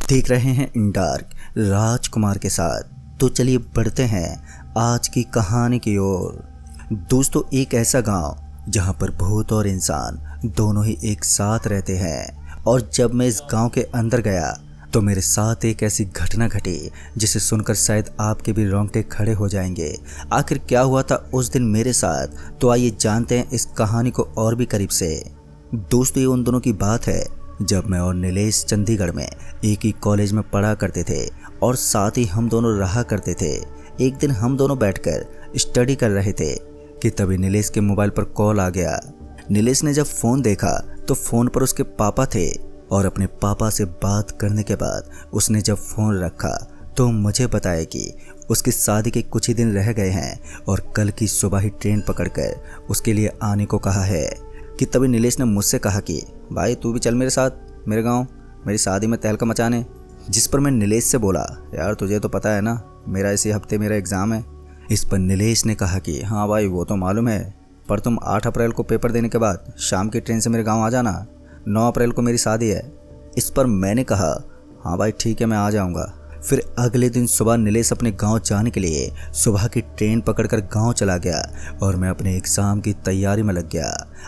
देख रहे हैं इन डार्क राजकुमार के साथ। तो चलिए बढ़ते हैं आज की कहानी की ओर। दोस्तों, एक ऐसा गांव जहां पर भूत और इंसान दोनों ही एक साथ रहते हैं। और जब मैं इस गांव के अंदर गया तो मेरे साथ एक ऐसी घटना घटी जिसे सुनकर शायद आपके भी रोंगटे खड़े हो जाएंगे। आखिर क्या हुआ था उस दिन मेरे साथ, तो आइए जानते हैं इस कहानी को और भी करीब से। दोस्तों, ये उन दोनों की बात है जब मैं और नीलेश चंडीगढ़ में एक ही कॉलेज में पढ़ा करते थे और साथ ही हम दोनों रहा करते थे। एक दिन हम दोनों बैठकर स्टडी कर रहे थे कि तभी नीलेश के मोबाइल पर कॉल आ गया। नीलेश ने जब फ़ोन देखा तो फ़ोन पर उसके पापा थे और अपने पापा से बात करने के बाद उसने जब फ़ोन रखा तो मुझे बताया कि उसकी शादी के कुछ ही दिन रह गए हैं और कल की सुबह ही ट्रेन पकड़कर उसके लिए आने को कहा है। कि तभी नीलेश ने मुझसे कहा कि भाई तू भी चल मेरे साथ मेरे गांव मेरी शादी में तहलका मचाने। जिस पर मैं नीलेश से बोला, यार तुझे तो पता है ना मेरा इसी हफ्ते मेरा एग्ज़ाम है। इस पर नीलेश ने कहा कि हाँ भाई वो तो मालूम है, पर तुम 8 अप्रैल को पेपर देने के बाद शाम की ट्रेन से मेरे गाँव आ जाना। 9 अप्रैल को मेरी शादी है। इस पर मैंने कहा हाँ भाई ठीक है, मैं आ जाऊँगा। फिर अगले दिन सुबह नीलेश अपने गांव जाने के लिए सुबह की ट्रेन पकड़कर गांव चला गया और मैं अपने एग्ज़ाम की तैयारी में लग गया।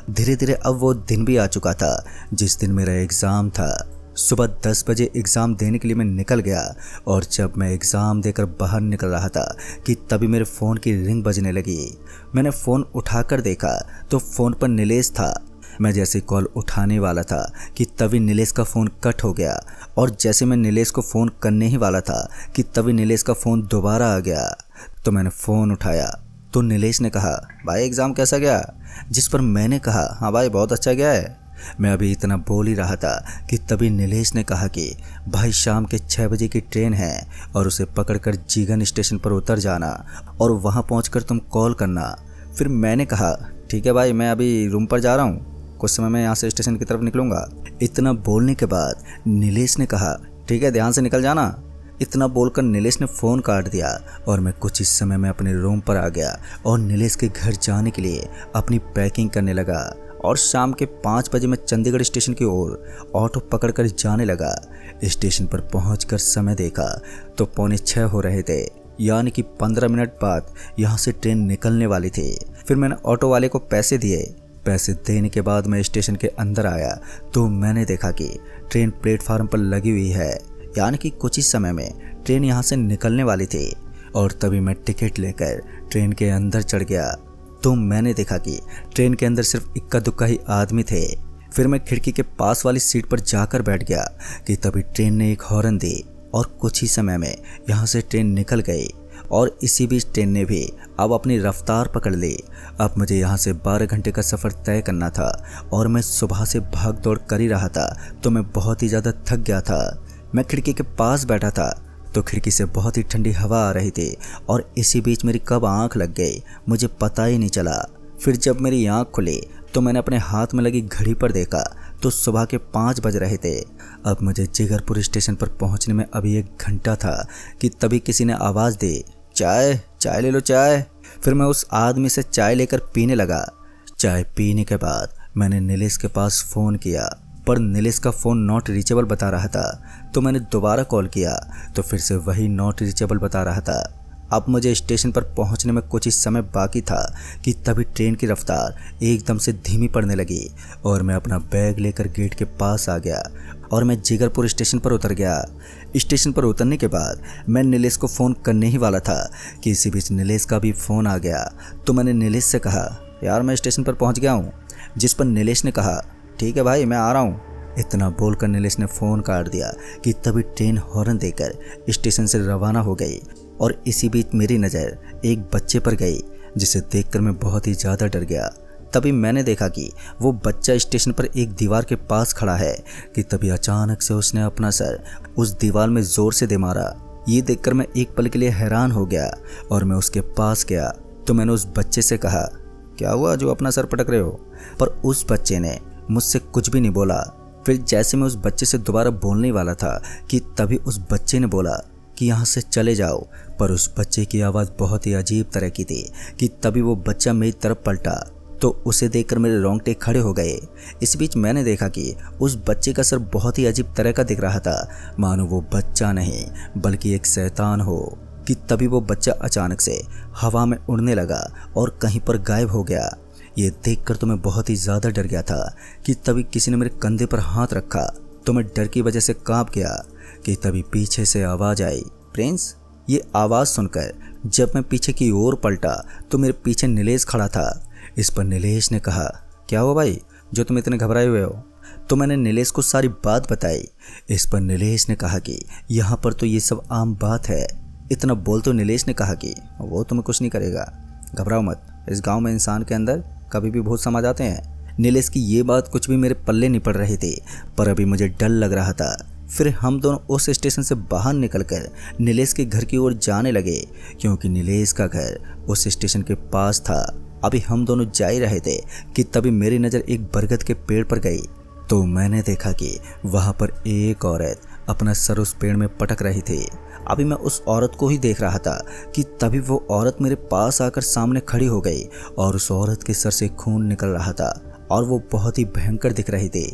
धीरे धीरे अब वो दिन भी आ चुका था जिस दिन मेरा एग्ज़ाम था। सुबह 10 बजे एग्ज़ाम देने के लिए मैं निकल गया और जब मैं एग्ज़ाम देकर बाहर निकल रहा था कि तभी मेरे फ़ोन की रिंग बजने लगी। मैंने फ़ोन उठाकर देखा तो फ़ोन पर नीलेश था। मैं जैसे कॉल उठाने वाला था कि तभी नीलेश का फ़ोन कट हो गया और जैसे मैं नीलेश को फ़ोन करने ही वाला था कि तभी नीलेश का फ़ोन दोबारा आ गया। तो मैंने फ़ोन उठाया तो नीलेश ने कहा भाई एग्ज़ाम कैसा गया। जिस पर मैंने कहा हाँ भाई बहुत अच्छा गया है। मैं अभी इतना बोल ही रहा था कि तभी नीलेश ने कहा कि भाई शाम के 6 बजे की ट्रेन है और उसे पकड़कर जीगन स्टेशन पर उतर जाना और वहाँ पहुँच तुम कॉल करना। फिर मैंने कहा ठीक है भाई, मैं अभी रूम पर जा रहा हूँ, कुछ समय में यहाँ से स्टेशन की तरफ निकलूंगा। इतना बोलने के बाद नीलेश ने कहा ठीक है ध्यान से निकल जाना। इतना बोलकर नीलेश ने फ़ोन काट दिया और मैं कुछ ही समय में अपने रूम पर आ गया और नीलेश के घर जाने के लिए अपनी पैकिंग करने लगा। और शाम के 5 बजे मैं चंडीगढ़ स्टेशन की ओर ऑटो पकड़कर जाने लगा। स्टेशन पर पहुंचकर समय देखा तो 5:45 हो रहे थे, यानी कि 15 मिनट बाद यहाँ से ट्रेन निकलने वाली थी। फिर मैंने ऑटो वाले को पैसे दिए। पैसे देने के बाद मैं स्टेशन के अंदर आया तो मैंने देखा कि ट्रेन प्लेटफार्म पर लगी हुई है, यानी कि कुछ ही समय में ट्रेन यहाँ से निकलने वाली थी। और तभी मैं टिकट लेकर ट्रेन के अंदर चढ़ गया तो मैंने देखा कि ट्रेन के अंदर सिर्फ इक्का दुक्का ही आदमी थे। फिर मैं खिड़की के पास वाली सीट पर जाकर बैठ गया कि तभी ट्रेन ने एक हॉर्न दी और कुछ ही समय में यहाँ से ट्रेन निकल गई। और इसी बीच ट्रेन ने भी अब अपनी रफ्तार पकड़ ली। अब मुझे यहाँ से 12 घंटे का सफ़र तय करना था और मैं सुबह से भाग दौड़ कर ही रहा था तो मैं बहुत ही ज़्यादा थक गया था। मैं खिड़की के पास बैठा था तो खिड़की से बहुत ही ठंडी हवा आ रही थी और इसी बीच मेरी कब आँख लग गई मुझे पता ही नहीं चला। फिर जब मेरी आँख खुली तो मैंने अपने हाथ में लगी घड़ी पर देखा तो सुबह के 5 बज रहे थे। अब मुझे जिगरपुर स्टेशन पर पहुँचने में अभी 1 घंटा था कि तभी किसी ने आवाज़ दी चाय चाय ले लो चाय। फिर मैं उस आदमी से चाय लेकर पीने लगा। चाय पीने के बाद मैंने नीलेश के पास फ़ोन किया पर नीलेश का फ़ोन नॉट रीचेबल बता रहा था। तो मैंने दोबारा कॉल किया तो फिर से वही नॉट रीचेबल बता रहा था। अब मुझे स्टेशन पर पहुंचने में कुछ ही समय बाकी था कि तभी ट्रेन की रफ्तार एकदम से धीमी पड़ने लगी और मैं अपना बैग लेकर गेट के पास आ गया और मैं जिगरपुर स्टेशन पर उतर गया। स्टेशन पर उतरने के बाद मैं नीलेश को फ़ोन करने ही वाला था कि इसी बीच नीलेश का भी फ़ोन आ गया। तो मैंने नीलेश से कहा यार मैं स्टेशन पर पहुंच गया हूं। जिस पर नीलेश ने कहा ठीक है भाई मैं आ रहा हूं। इतना बोलकर नीलेश ने फ़ोन काट दिया कि तभी ट्रेन हॉर्न देकर स्टेशन से रवाना हो गई। और इसी बीच मेरी नज़र एक बच्चे पर गई जिसे देखकर मैं बहुत ही ज़्यादा डर गया। तभी मैंने देखा कि वो बच्चा स्टेशन पर एक दीवार के पास खड़ा है कि तभी अचानक से उसने अपना सर उस दीवार में ज़ोर से दे मारा। ये देखकर मैं एक पल के लिए हैरान हो गया और मैं उसके पास गया तो मैंने उस बच्चे से कहा क्या हुआ जो अपना सर पटक रहे हो। पर उस बच्चे ने मुझसे कुछ भी नहीं बोला। फिर जैसे मैं उस बच्चे से दोबारा बोलने वाला था कि तभी उस बच्चे ने बोला कि यहाँ से चले जाओ। पर उस बच्चे की आवाज़ बहुत ही अजीब तरह की थी कि तभी वो बच्चा मेरी तरफ पलटा तो उसे देखकर मेरे रोंगटे खड़े हो गए। इस बीच मैंने देखा कि उस बच्चे का सर बहुत ही अजीब तरह का दिख रहा था, मानो वो बच्चा नहीं बल्कि एक शैतान हो। कि तभी वो बच्चा अचानक से हवा में उड़ने लगा और कहीं पर गायब हो गया। ये देखकर तो मैं बहुत ही ज़्यादा डर गया था कि तभी किसी ने मेरे कंधे पर हाथ रखा तो मैं डर की वजह से कांप गया। कि तभी पीछे से आवाज़ आई, प्रिंस। ये आवाज़ सुनकर जब मैं पीछे की ओर पलटा तो मेरे पीछे नीलेश खड़ा था। इस पर नीलेश ने कहा, क्या हुआ भाई जो तुम इतने घबराए हुए हो? तो मैंने नीलेश को सारी बात बताई। इस पर नीलेश ने कहा कि यहाँ पर तो ये सब आम बात है। इतना बोल तो नीलेश ने कहा कि वो तुम्हें कुछ नहीं करेगा, घबराओ मत, इस गांव में इंसान के अंदर कभी भी भूत समा जाते हैं। नीलेश की ये बात कुछ भी मेरे पल्ले नहीं पड़ रही थी, पर अभी मुझे डर लग रहा था। फिर हम दोनों उस स्टेशन से बाहर निकलकर नीलेश के घर की ओर जाने लगे, क्योंकि नीलेश का घर उस स्टेशन के पास था। अभी हम दोनों जा ही रहे थे कि तभी मेरी नज़र एक बरगद के पेड़ पर गई। तो मैंने देखा कि वहाँ पर एक औरत अपना सर उस पेड़ में पटक रही थी। अभी मैं उस औरत को ही देख रहा था कि तभी वो औरत मेरे पास आकर सामने खड़ी हो गई और उस औरत के सर से खून निकल रहा था और वो बहुत ही भयंकर दिख रही थी।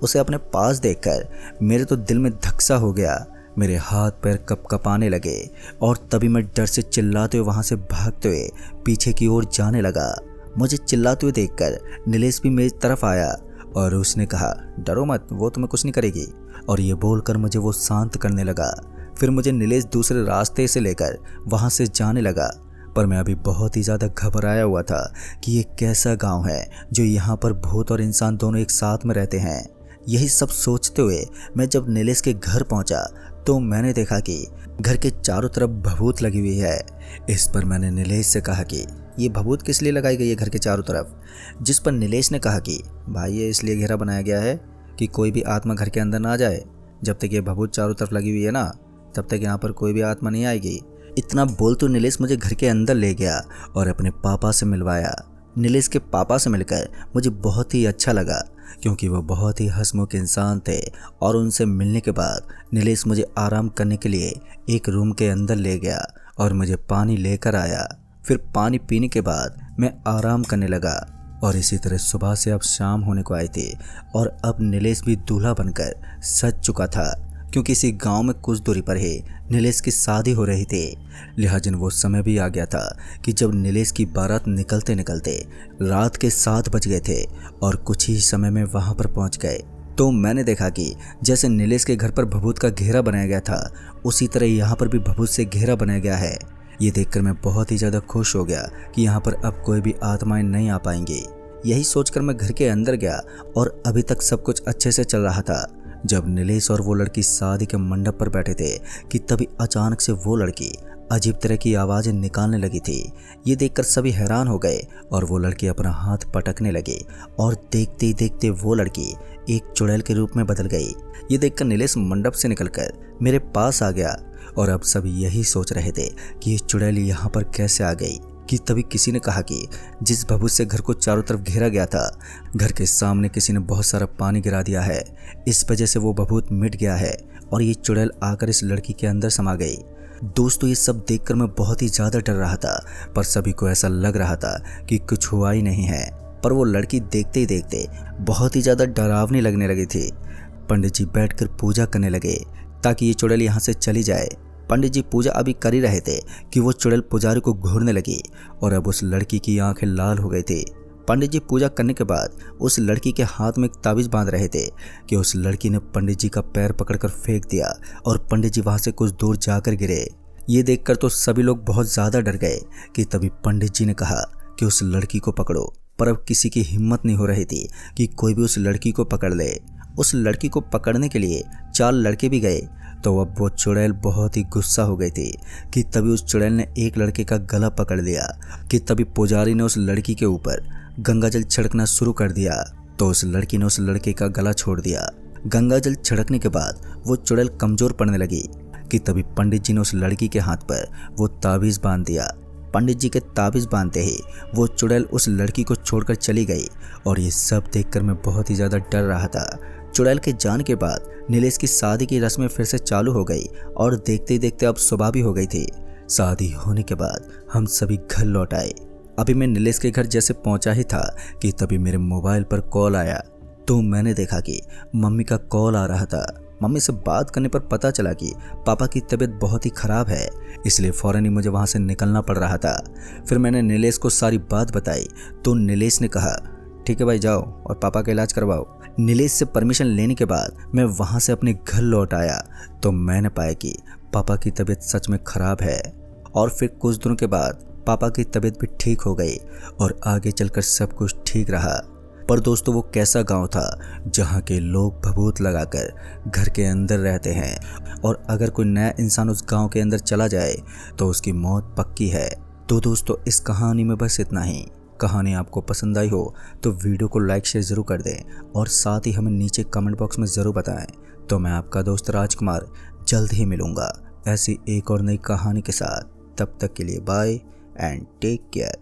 उसे अपने पास देखकर मेरे तो दिल में धक्सा हो गया, मेरे हाथ पैर कँपकँपाने लगे और तभी मैं डर से चिल्लाते हुए वहाँ से भागते हुए पीछे की ओर जाने लगा। मुझे चिल्लाते हुए देखकर नीलेश भी मेरी तरफ आया और उसने कहा, डरो मत, वो तुम्हें कुछ नहीं करेगी। और ये बोलकर मुझे वो शांत करने लगा। फिर मुझे नीलेश दूसरे रास्ते से लेकर वहाँ से जाने लगा, पर मैं अभी बहुत ही ज़्यादा घबराया हुआ था कि ये कैसा गांव है जो यहाँ पर भूत और इंसान दोनों एक साथ में रहते हैं। यही सब सोचते हुए मैं जब नीलेश के घर पहुँचा तो मैंने देखा कि घर के चारों तरफ भभूत लगी हुई है। इस पर मैंने नीलेश से कहा कि ये भभूत किस लिए लगाई गई है घर के चारों तरफ? जिस पर नीलेश ने कहा कि भाई ये इसलिए घेरा बनाया गया है कि कोई भी आत्मा घर के अंदर ना जाए। जब तक ये भभूत चारों तरफ लगी हुई है ना, तब तक यहाँ पर कोई भी आत्मा नहीं आएगी। इतना बोल तो नीलेश मुझे घर के अंदर ले गया और अपने पापा से मिलवाया। नीलेश के पापा से मिलकर मुझे बहुत ही अच्छा लगा, क्योंकि वो बहुत ही हंसमुख इंसान थे। और उनसे मिलने के बाद नीलेश मुझे आराम करने के लिए एक रूम के अंदर ले गया और मुझे पानी लेकर आया। फिर पानी पीने के बाद मैं आराम करने लगा और इसी तरह सुबह से अब शाम होने को आई थी और अब नीलेश भी दूल्हा बनकर सज चुका था, क्योंकि इसी गांव में कुछ दूरी पर ही नीलेश की शादी हो रही थी। लिहाजन वो समय भी आ गया था कि जब नीलेश की बारात निकलते निकलते रात के 7 बज गए थे और कुछ ही समय में वहां पर पहुंच गए। तो मैंने देखा कि जैसे नीलेश के घर पर भभूत का घेरा बनाया गया था, उसी तरह यहाँ पर भी भभूत से घेरा बनाया गया है। ये देखकर मैं बहुत ही ज़्यादा खुश हो गया कि यहाँ पर अब कोई भी आत्माएं नहीं आ पाएंगी। यही सोचकर मैं घर के अंदर गया और अभी तक सब कुछ अच्छे से चल रहा था। जब नीलेश और वो लड़की शादी के मंडप पर बैठे थे कि तभी अचानक से वो लड़की अजीब तरह की आवाज़ें निकालने लगी थी। ये देखकर सभी हैरान हो गए और वो लड़की अपना हाथ पटकने लगी और देखते ही देखते वो लड़की एक चुड़ैल के रूप में बदल गई। ये देखकर नीलेश मंडप से निकलकर मेरे पास आ गया और अब सभी यही सोच रहे थे कि ये चुड़ैल यहाँ पर कैसे आ गई। कि तभी किसी ने कहा कि जिस भभूत से घर को चारों तरफ घेरा गया था, घर के सामने किसी ने बहुत सारा पानी गिरा दिया है। इस वजह से वो भभूत मिट गया है और ये चुड़ैल आकर इस लड़की के अंदर समा गई। दोस्तों, ये सब देखकर मैं बहुत ही ज़्यादा डर रहा था, पर सभी को ऐसा लग रहा था कि कुछ हुआ ही नहीं है। पर वो लड़की देखते ही देखते बहुत ही ज़्यादा डरावनी लगने लगी थी। पंडित जी बैठकर पूजा करने लगे ताकि ये चुड़ैल यहाँ से चली जाए। पंडित जी पूजा अभी कर ही रहे थे कि वो चुड़ैल पुजारी को घूरने लगी और अब उस लड़की की आंखें लाल हो गई थी। पंडित जी पूजा करने के बाद उस लड़की के हाथ में एक ताबीज़ बांध रहे थे कि उस लड़की ने पंडित जी का पैर पकड़कर फेंक दिया और पंडित जी वहाँ से कुछ दूर जाकर गिरे। ये देखकर तो सभी लोग बहुत ज़्यादा डर गए कि तभी पंडित जी ने कहा कि उस लड़की को पकड़ो। पर अब किसी की हिम्मत नहीं हो रही थी कि कोई भी उस लड़की को पकड़ ले। उस लड़की को पकड़ने के लिए 4 लड़के भी गए। तो अब वो चुड़ैल बहुत ही गुस्सा हो गई थी कि तभी उस चुड़ैल ने एक लड़के का गला पकड़ लिया। कि तभी पुजारी ने उस लड़की के ऊपर गंगाजल छिड़कना शुरू कर दिया। तो उस लड़की ने उस लड़के का गला छोड़ दिया। गंगाजल छिड़कने के बाद वो चुड़ैल कमज़ोर पड़ने लगी। कि तभी पंडित जी ने उस लड़की के हाथ पर वो ताबीज़ बांध दिया। पंडित जी के ताबीज़ बांधते ही वो चुड़ैल उस लड़की को छोड़कर चली गई और ये सब देखकर मैं बहुत ही ज़्यादा डर रहा था। चुड़ैल के जाने के बाद नीलेश की शादी की रस्में फिर से चालू हो गई और देखते ही देखते अब सुबह भी हो गई थी। शादी होने के बाद हम सभी घर लौट आए अभी मैं नीलेश के घर जैसे पहुंचा ही था कि तभी मेरे मोबाइल पर कॉल आया। तो मैंने देखा कि मम्मी का कॉल आ रहा था। मम्मी से बात करने पर पता चला कि पापा की तबीयत बहुत ही ख़राब है, इसलिए फ़ौरन ही मुझे वहाँ से निकलना पड़ रहा था। फिर मैंने नीलेश को सारी बात बताई तो नीलेश ने कहा ठीक है भाई, जाओ और पापा का इलाज करवाओ। नीलेश से परमिशन लेने के बाद मैं वहाँ से अपने घर लौट आया तो मैंने पाया कि पापा की तबीयत सच में ख़राब है। और फिर कुछ दिनों के बाद पापा की तबीयत भी ठीक हो गई और आगे चलकर सब कुछ ठीक रहा। पर दोस्तों, वो कैसा गांव था जहां के लोग भभूत लगाकर घर के अंदर रहते हैं और अगर कोई नया इंसान उस गांव के अंदर चला जाए तो उसकी मौत पक्की है। तो दोस्तों, इस कहानी में बस इतना ही। कहानी आपको पसंद आई हो तो वीडियो को लाइक शेयर ज़रूर कर दें और साथ ही हमें नीचे कमेंट बॉक्स में ज़रूर बताएं। तो मैं आपका दोस्त राजकुमार जल्द ही मिलूँगा ऐसी एक और नई कहानी के साथ। तब तक के लिए बाय एंड टेक केयर।